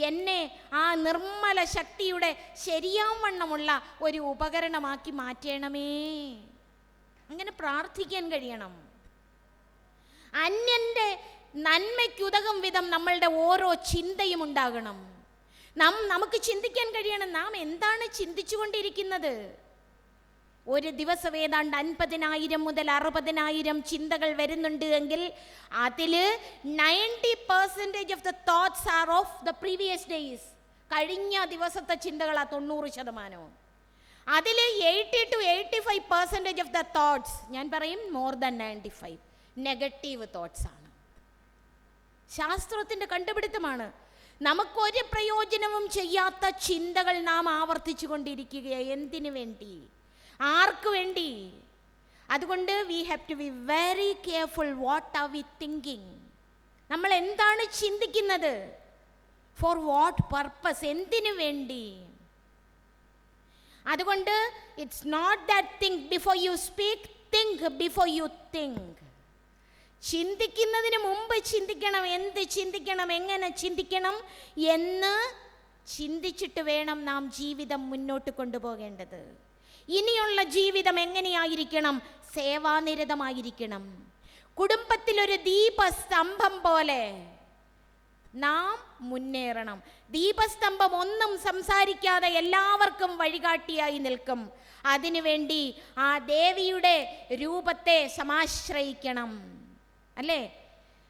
എന്നെ ആ നിർമ്മല ശക്തിയുടെ ശരിയാവണ്ണമുള്ള ഒരു ഉപകരണമാക്കി മാറ്റണമേ. അങ്ങനെ പ്രാർത്ഥിക്കാൻ കഴിയണം. അന്യൻ്റെ നന്മയ്ക്കുതകും വിധം നമ്മളുടെ ഓരോ ചിന്തയും ഉണ്ടാകണം. നമുക്ക് ചിന്തിക്കാൻ കഴിയണം, നാം എന്താണ് ചിന്തിച്ചു കൊണ്ടിരിക്കുന്നത്. ഒരു ദിവസം ഏതാണ്ട് 50,000 മുതൽ 60,000 ചിന്തകൾ വരുന്നുണ്ട് എങ്കിൽ അതിൽ 90% of the thoughts R of the previous days. കഴിഞ്ഞ ദിവസത്തെ ചിന്തകളാ 90%. അതിൽ 80 to 85% ഓഫ് ദ തോട്ട്സ്, ഞാൻ പറയും മോർ ദാൻ 95, നെഗറ്റീവ് തോട്ട്സ് ആണ്. ശാസ്ത്രത്തിൻ്റെ കണ്ടുപിടുത്തമാണ്. നമുക്കൊരു പ്രയോജനവും ചെയ്യാത്ത ചിന്തകൾ നാം ആവർത്തിച്ചു കൊണ്ടിരിക്കുകയാണ്. എന്തിനു വേണ്ടി? ആർക്ക് വേണ്ടി? അതുകൊണ്ട് we have to be very careful. What are we thinking? നമ്മൾ എന്താണ് ചിന്തിക്കുന്നത്? For what purpose? എന്തിനു വേണ്ടി? അതുകൊണ്ട് it's not that think before you speak, think before you think. ചിന്തിക്കുന്നതിന് മുമ്പ് ചിന്തിക്കണം. എന്ത് ചിന്തിക്കണം, എങ്ങനെ ചിന്തിക്കണം എന്ന് ചിന്തിച്ചിട്ട് വേണം നാം ജീവിതം മുന്നോട്ട് കൊണ്ടുപോകേണ്ടത്. ഇനിയുള്ള ജീവിതം എങ്ങനെയായിരിക്കണം? സേവാനിരതമായിരിക്കണം. കുടുംബത്തിലൊരു ദീപസ്തംഭം പോലെ നാം മുന്നേറണം. ദീപസ്തംഭം ഒന്നും സംസാരിക്കാതെ എല്ലാവർക്കും വഴികാട്ടിയായി നിൽക്കും. അതിനുവേണ്ടി ആ ദേവിയുടെ രൂപത്തെ സമാശ്രയിക്കണം. അല്ലേ?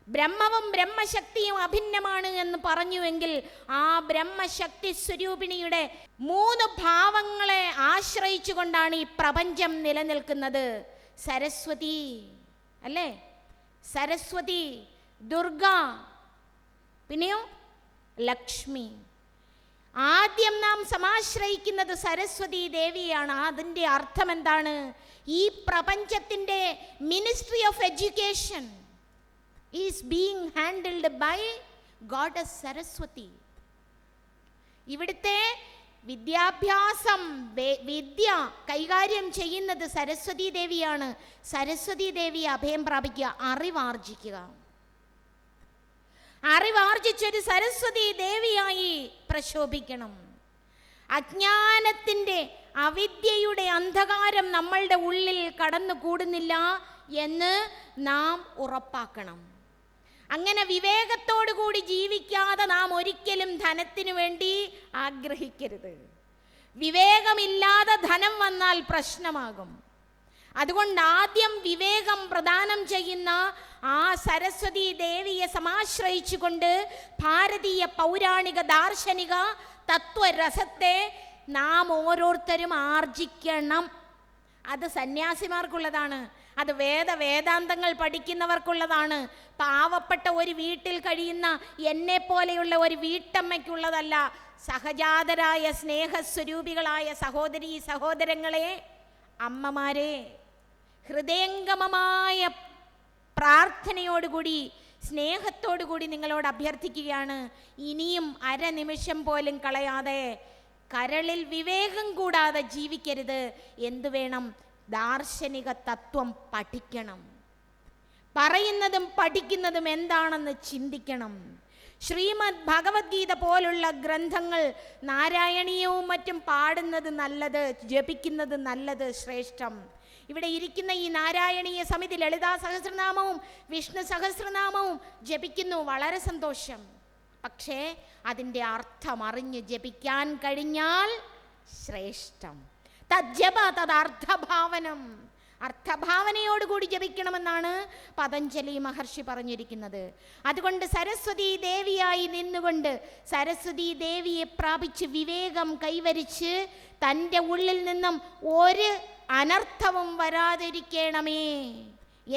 ബ്രഹ്മവും ബ്രഹ്മശക്തിയും അഭിന്നമാണ് എന്ന് പറഞ്ഞുവെങ്കിൽ ആ ബ്രഹ്മശക്തി സ്വരൂപിണിയുടെ 3 ഭാവങ്ങളെ ആശ്രയിച്ചുകൊണ്ടാണ് ഈ പ്രപഞ്ചം നിലനിൽക്കുന്നത്. സരസ്വതി, അല്ലേ? സരസ്വതി, ദുർഗ, പിന്നെയോ ലക്ഷ്മി. ആദ്യം നാം സമാശ്രയിക്കുന്നത് സരസ്വതി ദേവിയാണ്. അതിൻ്റെ അർത്ഥം എന്താണ്? ഈ പ്രപഞ്ചത്തിൻ്റെ ministry of education is being handled by goddess Saraswati. ഇവിടുത്തെ വിദ്യാഭ്യാസം, വിദ്യ കൈകാര്യം ചെയ്യുന്നത് സരസ്വതി ദേവിയാണ്. സരസ്വതി ദേവി അഭയം പ്രാപിക്കുക, അറിവാർജിക്കുക. അറിവാർജിച്ചൊരു സരസ്വതി ദേവിയായി പ്രശോഭിക്കണം. അജ്ഞാനത്തിൻ്റെ, അവിദ്യയുടെ അന്ധകാരം നമ്മളുടെ ഉള്ളിൽ കടന്നുകൂടുന്നില്ല എന്ന് നാം ഉറപ്പാക്കണം. അങ്ങനെ വിവേകത്തോടു കൂടി ജീവിക്കാതെ നാം ഒരിക്കലും ധനത്തിനു വേണ്ടി ആഗ്രഹിക്കരുത്. വിവേകമില്ലാതെ ധനം വന്നാൽ പ്രശ്നമാകും. അതുകൊണ്ട് ആദ്യം വിവേകം പ്രദാനം ചെയ്യുന്ന ആ സരസ്വതി ദേവിയെ സമാശ്രയിച്ചുകൊണ്ട് ഭാരതീയ പൗരാണിക ദാർശനിക തത്വരസത്തെ നാം ഓരോരുത്തരും ആർജിക്കണം. അത് സന്യാസിമാർക്കുള്ളതാണ്, അത് വേദാന്തങ്ങൾ പഠിക്കുന്നവർക്കുള്ളതാണ്. പാവപ്പെട്ട ഒരു വീട്ടിൽ കഴിയുന്ന എന്നെ പോലെയുള്ള ഒരു വീട്ടമ്മയ്ക്കുള്ളതല്ല. സഹജാതരായ സ്നേഹസ്വരൂപികളായ സഹോദരീ സഹോദരങ്ങളെ, അമ്മമാരെ, ഹൃദയംഗമമായ പ്രാർത്ഥനയോടുകൂടി സ്നേഹത്തോടുകൂടി നിങ്ങളോട് അഭ്യർത്ഥിക്കുകയാണ്, ഇനിയും അരനിമിഷം പോലും കളയാതെ, കരളിൽ വിവേകം കൂടാതെ ജീവിക്കരുത്. എന്തു വേണം? ദാർശനിക തത്വം പഠിക്കണം. പറയുന്നതും പഠിക്കുന്നതും എന്താണെന്ന് ചിന്തിക്കണം. ശ്രീമദ് ഭഗവത്ഗീത പോലുള്ള ഗ്രന്ഥങ്ങൾ, നാരായണീയവും മറ്റും പാടുന്നത് നല്ലത്, ജപിക്കുന്നത് നല്ലത്, ശ്രേഷ്ഠം. ഇവിടെ ഇരിക്കുന്ന ഈ നാരായണീയ സമിതി ലളിതാ സഹസ്രനാമവും വിഷ്ണു സഹസ്രനാമവും ജപിക്കുന്നു, വളരെ സന്തോഷം. പക്ഷേ അതിൻ്റെ അർത്ഥം അറിഞ്ഞ് ജപിക്കാൻ കഴിഞ്ഞാൽ ശ്രേഷ്ഠം. തജ്ജപ തദർത്ഥഭാവനം, അർത്ഥഭാവനയോടുകൂടി ജപിക്കണമെന്നാണ് പതഞ്ജലി മഹർഷി പറഞ്ഞിരിക്കുന്നത്. അതുകൊണ്ട് സരസ്വതി ദേവിയായി നിന്നുകൊണ്ട് സരസ്വതി ദേവിയെ പ്രാപിച്ച് വിവേകം കൈവരിച്ച് തൻ്റെ ഉള്ളിൽ നിന്നും ഒരു അനർത്ഥവും വരാതിരിക്കണമേ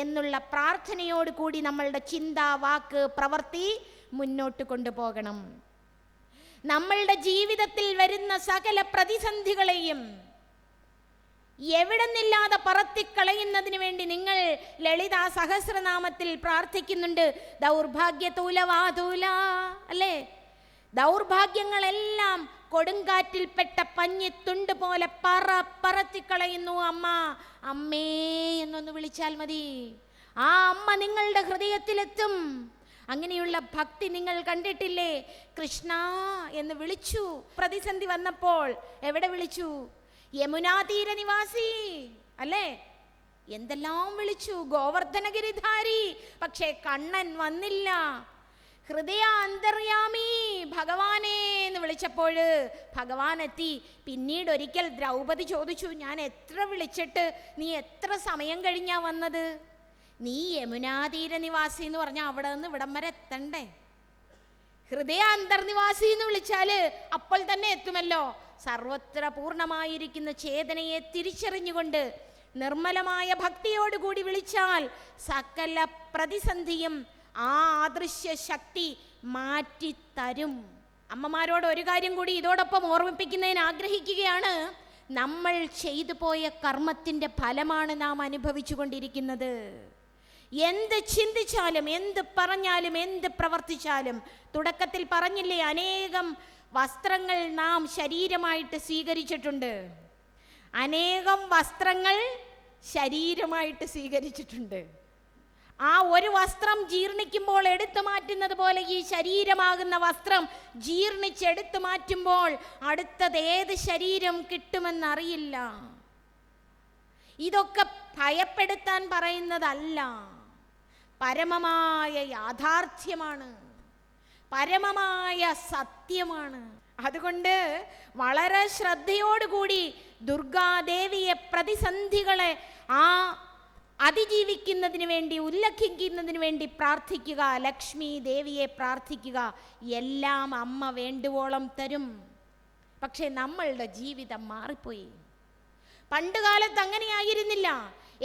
എന്നുള്ള പ്രാർത്ഥനയോട് കൂടി നമ്മളുടെ ചിന്ത, വാക്ക്, പ്രവൃത്തി മുന്നോട്ട് കൊണ്ടുപോകണം. നമ്മളുടെ ജീവിതത്തിൽ വരുന്ന സകല പ്രതിസന്ധികളെയും എവിടെ നിന്നില്ലാതെ പറത്തിക്കളയുന്നതിന് വേണ്ടി നിങ്ങൾ ലളിതാ സഹസ്രനാമത്തിൽ പ്രാർത്ഥിക്കുന്നുണ്ട്. ദൗർഭാഗ്യതൂലവാതൂല, അല്ലേ? ദൗർഭാഗ്യങ്ങളെല്ലാം കൊടുങ്കാറ്റിൽപ്പെട്ട പഞ്ഞിത്തുണ്ട് പോലെ പറത്തിക്കളയുന്നു അമ്മ. അമ്മേ എന്നൊന്ന് വിളിച്ചാൽ മതി, ആ അമ്മ നിങ്ങളുടെ ഹൃദയത്തിലെത്തും. അങ്ങനെയുള്ള ഭക്തി നിങ്ങൾ കണ്ടിട്ടില്ലേ? കൃഷ്ണ എന്ന് വിളിച്ചു. പ്രതിസന്ധി വന്നപ്പോൾ എവിടെ വിളിച്ചു? യമുനാ തീര നിവാസി, അല്ലേ? എന്തെല്ലാം വിളിച്ചു, ഗോവർദ്ധനഗിരിധാരി. പക്ഷേ കണ്ണൻ വന്നില്ല. ഹൃദയ അന്തർയാമി ഭഗവാനേ എന്ന് വിളിച്ചപ്പോൾ ഭഗവാൻ എത്തി. പിന്നീട് ഒരിക്കൽ ദ്രൗപദി ചോദിച്ചു, ഞാൻ എത്ര വിളിച്ചിട്ട് നീ എത്ര സമയം കഴിഞ്ഞാ വന്നത്? നീ യമുനാതീര നിവാസി എന്ന് പറഞ്ഞാൽ അവിടെ നിന്ന് ഇവിടം വരെ എത്തണ്ടേ? ഹൃദയ അന്തർനിവാസി എന്ന് വിളിച്ചാല് അപ്പോൾ തന്നെ എത്തുമല്ലോ. സർവത്ര പൂർണ്ണമായിരിക്കുന്ന ചേതനയെ തിരിച്ചറിഞ്ഞുകൊണ്ട് നിർമ്മലമായ ഭക്തിയോടുകൂടി വിളിച്ചാൽ സകല പ്രതിസന്ധിയും ആ അദൃശ്യ ശക്തി മാറ്റിത്തരും. അമ്മമാരോട് ഒരു കാര്യം കൂടി ഇതോടൊപ്പം ഓർമ്മിപ്പിക്കുന്നതിന് ആഗ്രഹിക്കുകയാണ്. നമ്മൾ ചെയ്തു പോയ കർമ്മത്തിൻ്റെ ഫലമാണ് നാം അനുഭവിച്ചു കൊണ്ടിരിക്കുന്നത്. എന്ത് ചിന്തിച്ചാലും, എന്ത് പറഞ്ഞാലും, എന്ത് പ്രവർത്തിച്ചാലും, തുടക്കത്തിൽ പറഞ്ഞില്ലേ, അനേകം വസ്ത്രങ്ങൾ നാം ശരീരമായിട്ട് സ്വീകരിച്ചിട്ടുണ്ട്. അനേകം വസ്ത്രങ്ങൾ ശരീരമായിട്ട് സ്വീകരിച്ചിട്ടുണ്ട്. ആ ഒരു വസ്ത്രം ജീർണിക്കുമ്പോൾ എടുത്തു മാറ്റുന്നത് പോലെ ഈ ശരീരമാകുന്ന വസ്ത്രം ജീർണിച്ചെടുത്തു മാറ്റുമ്പോൾ അടുത്തത് ഏത് ശരീരം കിട്ടുമെന്നറിയില്ല. ഇതൊക്കെ ഭയപ്പെടുത്താൻ പറയുന്നതല്ല, പരമമായ യാഥാർത്ഥ്യമാണ്, പരമമായ സത്യമാണ്. അതുകൊണ്ട് വളരെ ശ്രദ്ധയോടുകൂടി ദുർഗാദേവിയെ, പ്രതിസന്ധികളെ അതിജീവിക്കുന്നതിന് വേണ്ടി, ഉല്ലംഘിക്കുന്നതിന് വേണ്ടി പ്രാർത്ഥിക്കുക. ലക്ഷ്മി ദേവിയെ പ്രാർത്ഥിക്കുക. എല്ലാം അമ്മ വേണ്ടുവോളം തരും. പക്ഷെ നമ്മളുടെ ജീവിതം മാറിപ്പോയി. പണ്ടുകാലത്ത് അങ്ങനെയായിരുന്നില്ല.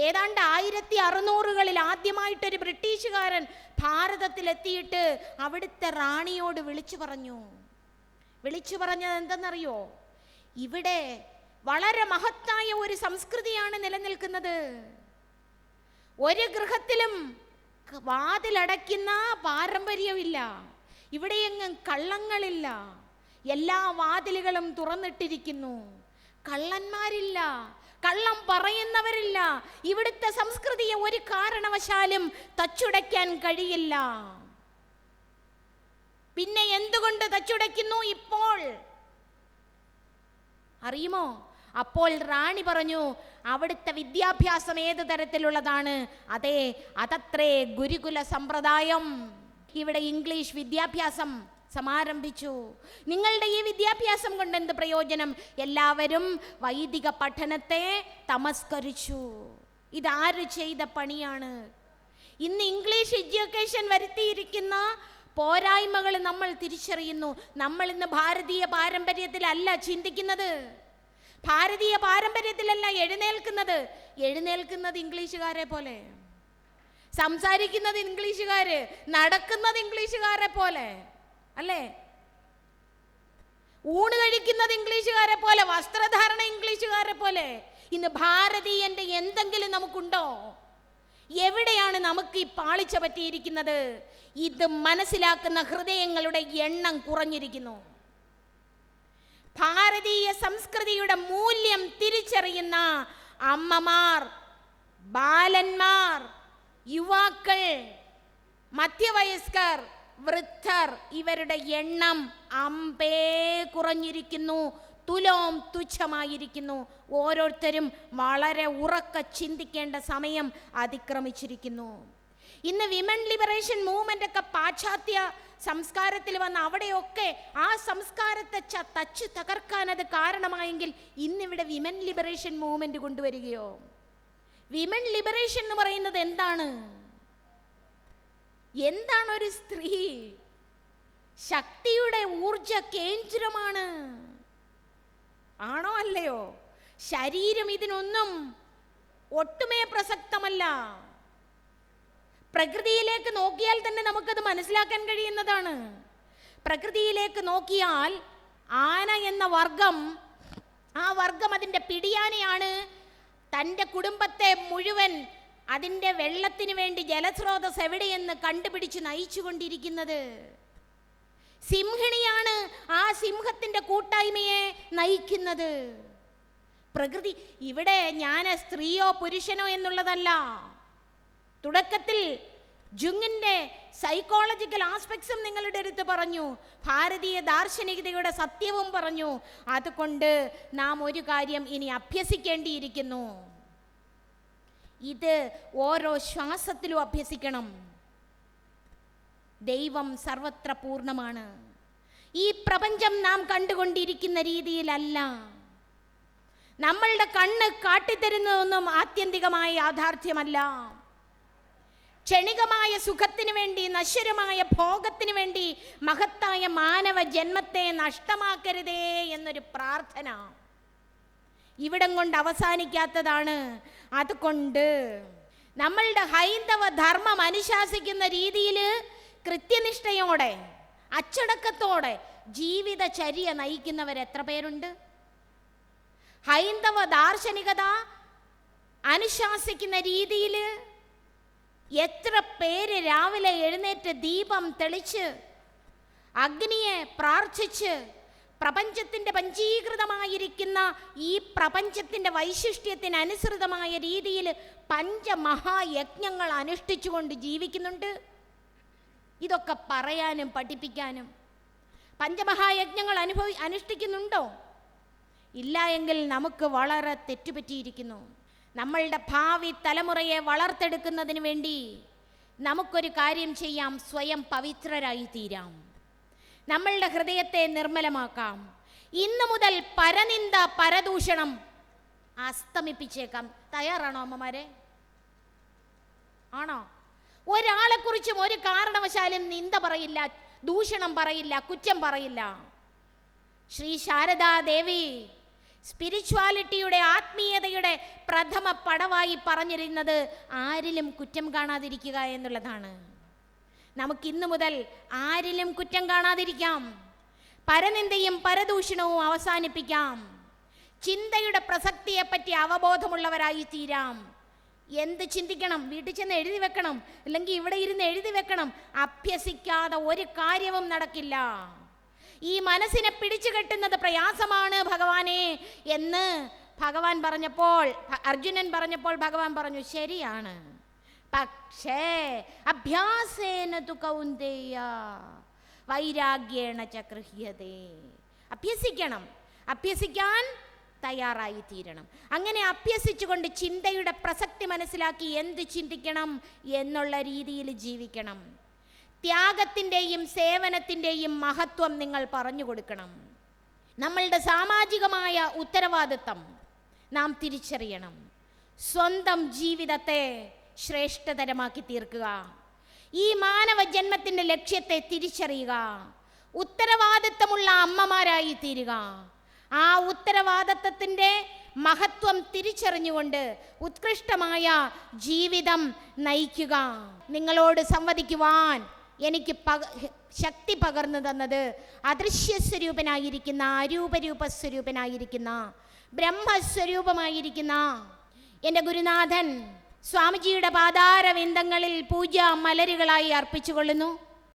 ഏതാണ്ട് 1600-കളിൽ ആദ്യമായിട്ടൊരു ബ്രിട്ടീഷുകാരൻ ഭാരതത്തിലെത്തിയിട്ട് അവിടുത്തെ റാണിയോട് വിളിച്ചു പറഞ്ഞത് എന്തെന്നറിയോ? ഇവിടെ വളരെ മഹത്തായ ഒരു സംസ്കൃതിയാണ് നിലനിൽക്കുന്നത്. ഒരു ഗൃഹത്തിലും വാതിലടയ്ക്കുന്ന പാരമ്പര്യമില്ല. ഇവിടെയെങ്ങും കള്ളങ്ങളില്ല. എല്ലാ വാതിലുകളും തുറന്നിട്ടിരിക്കുന്നു. കള്ളന്മാരില്ല, കള്ളം പറയുന്നവരില്ല. ഇവിടുത്തെ സംസ്കൃതിയെ ഒരു കാരണവശാലും തച്ചുടയ്ക്കാൻ കഴിയില്ല. പിന്നെ എന്തുകൊണ്ട് തച്ചുടയ്ക്കുന്നു ഇപ്പോൾ അറിയുമോ? അപ്പോൾ റാണി പറഞ്ഞു, അവിടുത്തെ വിദ്യാഭ്യാസം ഏത് തരത്തിലുള്ളതാണ്? അതെ, അതത്രേ ഗുരുകുല സമ്പ്രദായം. ഇവിടെ ഇംഗ്ലീഷ് വിദ്യാഭ്യാസം സമാരംഭിച്ചു. നിങ്ങളുടെ ഈ വിദ്യാഭ്യാസം കൊണ്ട് എന്ത് പ്രയോജനം? എല്ലാവരും വൈദിക പഠനത്തെ തമസ്കരിച്ചു. ഇതാര് ചെയ്ത പണിയാണ്? ഇന്ന് ഇംഗ്ലീഷ് എഡ്യൂക്കേഷൻ വരുത്തിയിരിക്കുന്ന പോരായ്മകൾ നമ്മൾ തിരിച്ചറിയുന്നു. നമ്മൾ ഇന്ന് ഭാരതീയ പാരമ്പര്യത്തിലല്ല ചിന്തിക്കുന്നത്, ഭാരതീയ പാരമ്പര്യത്തിലല്ല എഴുന്നേൽക്കുന്നത് ഇംഗ്ലീഷുകാരെ പോലെ, സംസാരിക്കുന്നത് ഇംഗ്ലീഷുകാര്, നടക്കുന്നത് ഇംഗ്ലീഷുകാരെ പോലെ അല്ലേ, ഊണ് കഴിക്കുന്നത് ഇംഗ്ലീഷുകാരെ പോലെ, വസ്ത്രധാരണ ഇംഗ്ലീഷുകാരെ പോലെ. ഇന്ന് ഭാരതീയന്റെ എന്തെങ്കിലും നമുക്കുണ്ടോ? എവിടെയാണ് നമുക്ക് ഈ പാളിച്ച പറ്റിയിരിക്കുന്നത്? ഇത് മനസ്സിലാക്കുന്ന ഹൃദയങ്ങളുടെ എണ്ണം കുറഞ്ഞിരിക്കുന്നു. ഭാരതീയ സംസ്കൃതിയുടെ മൂല്യം തിരിച്ചറിയുന്ന അമ്മമാർ, ബാലന്മാർ, യുവാക്കൾ, മധ്യവയസ്കർ, വൃദ്ധർ, ഇവരുടെ എണ്ണം അമ്പേ കുറഞ്ഞിരിക്കുന്നു, തുലോം തുച്ഛമായിരിക്കുന്നു. ഓരോരുത്തരും വളരെ ഉറക്ക ചിന്തിക്കേണ്ട സമയം അതിക്രമിച്ചിരിക്കുന്നു. ഇന്ന് വിമൻ ലിബറേഷൻ മൂവ്മെന്റ് ഒക്കെ പാശ്ചാത്യ സംസ്കാരത്തിൽ വന്ന് അവിടെയൊക്കെ ആ സംസ്കാരത്തെ തച്ച് തകർക്കാൻ അത് കാരണമായെങ്കിൽ ഇന്നിവിടെ വിമൻ ലിബറേഷൻ മൂവ്മെന്റ് കൊണ്ടുവരികയോ? വിമൻ ലിബറേഷൻ എന്ന് പറയുന്നത് എന്താണ് ഒരു സ്ത്രീ? ശക്തിയുടെ ഊർജ കേന്ദ്രമാണ്. ആണോ അല്ലയോ? ശരീരം ഇതിനൊന്നും ഒട്ടുമേ പ്രസക്തമല്ല. പ്രകൃതിയിലേക്ക് നോക്കിയാൽ തന്നെ നമുക്കത് മനസ്സിലാക്കാൻ കഴിയുന്നതാണ്. പ്രകൃതിയിലേക്ക് നോക്കിയാൽ ആന എന്ന വർഗം, ആ വർഗം അതിൻ്റെ പിടിയാനയാണ്. തൻ്റെ കുടുംബത്തെ മുഴുവൻ അതിൻ്റെ വെള്ളത്തിന് വേണ്ടി ജലസ്രോതസ് എവിടെയെന്ന് കണ്ടുപിടിച്ച് നയിച്ചു കൊണ്ടിരിക്കുന്നത്. സിംഹിണിയാണ് ആ സിംഹത്തിൻ്റെ കൂട്ടായ്മയെ നയിക്കുന്നത്. പ്രകൃതി ഇവിടെ ഞാൻ സ്ത്രീയോ പുരുഷനോ എന്നുള്ളതല്ല. തുടക്കത്തിൽ ജുങ്ങിന്റെ സൈക്കോളജിക്കൽ ആസ്പെക്ട്സും നിങ്ങളുടെ അടുത്ത് പറഞ്ഞു, ഭാരതീയ ദാർശനികതയുടെ സത്യവും പറഞ്ഞു. അതുകൊണ്ട് നാം ഒരു കാര്യം ഇനി അഭ്യസിക്കേണ്ടിയിരിക്കുന്നു. ഇത് ഓരോ ശ്വാസത്തിലും അഭ്യസിക്കണം. ദൈവം സർവത്ര പൂർണ്ണമാണ്. ഈ പ്രപഞ്ചം നാം കണ്ടുകൊണ്ടിരിക്കുന്ന രീതിയിലല്ല. നമ്മളുടെ കണ്ണ് കാട്ടിത്തരുന്നതൊന്നും ആത്യന്തികമായ യാഥാർത്ഥ്യമല്ല. ക്ഷണികമായ സുഖത്തിന് വേണ്ടി, നശ്വരമായ ഭോഗത്തിന് വേണ്ടി മഹത്തായ മാനവ ജന്മത്തെ നഷ്ടമാക്കരുതേ എന്നൊരു പ്രാർത്ഥന ഇവിടം കൊണ്ട് അവസാനിക്കാത്തതാണ്. അതുകൊണ്ട് നമ്മളുടെ ഹൈന്ദവ ധർമ്മം അനുശാസിക്കുന്ന രീതിയിൽ കൃത്യനിഷ്ഠയോടെ, അച്ചടക്കത്തോടെ ജീവിതചര്യ നയിക്കുന്നവരെത്ര പേരുണ്ട്? ഹൈന്ദവ ദാർശനികത അനുശാസിക്കുന്ന രീതിയിൽ എത്ര പേര് രാവിലെ എഴുന്നേറ്റ് ദീപം തെളിച്ച് അഗ്നിയെ പ്രാർത്ഥിച്ച് പ്രപഞ്ചത്തിൻ്റെ പഞ്ചീകൃതമായിരിക്കുന്ന ഈ പ്രപഞ്ചത്തിൻ്റെ വൈശിഷ്ട്യത്തിനനുസൃതമായ രീതിയിൽ പഞ്ചമഹായജ്ഞങ്ങൾ അനുഷ്ഠിച്ചുകൊണ്ട് ജീവിക്കുന്നുണ്ട്. ഇതൊക്കെ പറയാനും പഠിപ്പിക്കാനും പഞ്ചമഹായജ്ഞങ്ങൾ അനുഷ്ഠിക്കുന്നുണ്ടോ? ഇല്ല എങ്കിൽ നമുക്ക് വളരെ തെറ്റുപറ്റിയിരിക്കുന്നു. നമ്മളുടെ ഭാവി തലമുറയെ വളർത്തെടുക്കുന്നതിന് വേണ്ടി നമുക്കൊരു കാര്യം ചെയ്യാം, സ്വയം പവിത്രരായി തീരാം. നമ്മളുടെ ഹൃദയത്തെ നിർമ്മലമാക്കാം. ഇന്നു മുതൽ പരനിന്ദ, പരദൂഷണം അസ്തമിപ്പിച്ചേക്കാം. തയ്യാറാണോ അമ്മമാരെ? ആണോ? ഒരാളെക്കുറിച്ചും ഒരു കാരണവശാലും നിന്ദ പറയില്ല, ദൂഷണം പറയില്ല, കുറ്റം പറയില്ല. ശ്രീ ശാരദാദേവി സ്പിരിച്വാലിറ്റിയുടെ, ആത്മീയതയുടെ പ്രഥമ പടവായി പറഞ്ഞിരുന്നത് ആരിലും കുറ്റം കാണാതിരിക്കുക എന്നുള്ളതാണ്. നമുക്കിന്നു മുതൽ ആരിലും കുറ്റം കാണാതിരിക്കാം. പരനിന്ദയും പരദൂഷണവും അവസാനിപ്പിക്കാം. ചിന്തയുടെ പ്രസക്തിയെപ്പറ്റി അവബോധമുള്ളവരായി തീരാം. എന്ത് ചിന്തിക്കണം? വീട്ടിൽ ചെന്ന് എഴുതി വെക്കണം, അല്ലെങ്കിൽ ഇവിടെ ഇരുന്ന് എഴുതി വെക്കണം. അഭ്യസിക്കാതെ ഒരു കാര്യവും നടക്കില്ല. ഈ മനസ്സിനെ പിടിച്ചു കെട്ടുന്നത് പ്രയാസമാണ് ഭഗവാനെ എന്ന് ഭഗവാൻ പറഞ്ഞപ്പോൾ, അർജുനൻ പറഞ്ഞപ്പോൾ ഭഗവാൻ പറഞ്ഞു, ശരിയാണ്, പക്ഷേ അഭ്യാസേന തു കൗന്ദേയ വൈരാഗ്യേണ ച ഗൃഹ്യതേ. അഭ്യസിക്കണം, അഭ്യസിക്കാൻ തയ്യാറായി തീരണം. അങ്ങനെ അഭ്യസിച്ചുകൊണ്ട് ചിന്തയുടെ പ്രസക്തി മനസ്സിലാക്കി എന്ത് ചിന്തിക്കണം എന്നുള്ള രീതിയിൽ ജീവിക്കണം. ത്യാഗത്തിൻ്റെയും സേവനത്തിൻ്റെയും മഹത്വം നിങ്ങൾ പറഞ്ഞു കൊടുക്കണം. നമ്മളുടെ സാമാജികമായ ഉത്തരവാദിത്തം നാം തിരിച്ചറിയണം. സ്വന്തം ജീവിതത്തെ ശ്രേഷ്ഠതരമാക്കി തീർക്കുക. ഈ മാനവ ജന്മത്തിൻ്റെ ലക്ഷ്യത്തെ തിരിച്ചറിയുക, ഉത്തരവാദിത്തമുള്ള അമ്മമാരായി തീരുക. ആ ഉത്തരവാദിത്തത്തിൻ്റെ മഹത്വം തിരിച്ചറിഞ്ഞുകൊണ്ട് ഉത്കൃഷ്ടമായ ജീവിതം നയിക്കുക. നിങ്ങളോട് സംവദിക്കുവാൻ എനിക്ക് ശക്തി പകർന്നു തന്നത് അദൃശ്യസ്വരൂപനായിരിക്കുന്ന, അരൂപരൂപസ്വരൂപനായിരിക്കുന്ന, ബ്രഹ്മസ്വരൂപമായിരിക്കുന്ന എൻ്റെ ഗുരുനാഥൻ സ്വാമിജിയുടെ പാതാരവിന്ദങ്ങളിൽ പൂജ മലരുകളായി അർപ്പിച്ചുകൊള്ളുന്നു.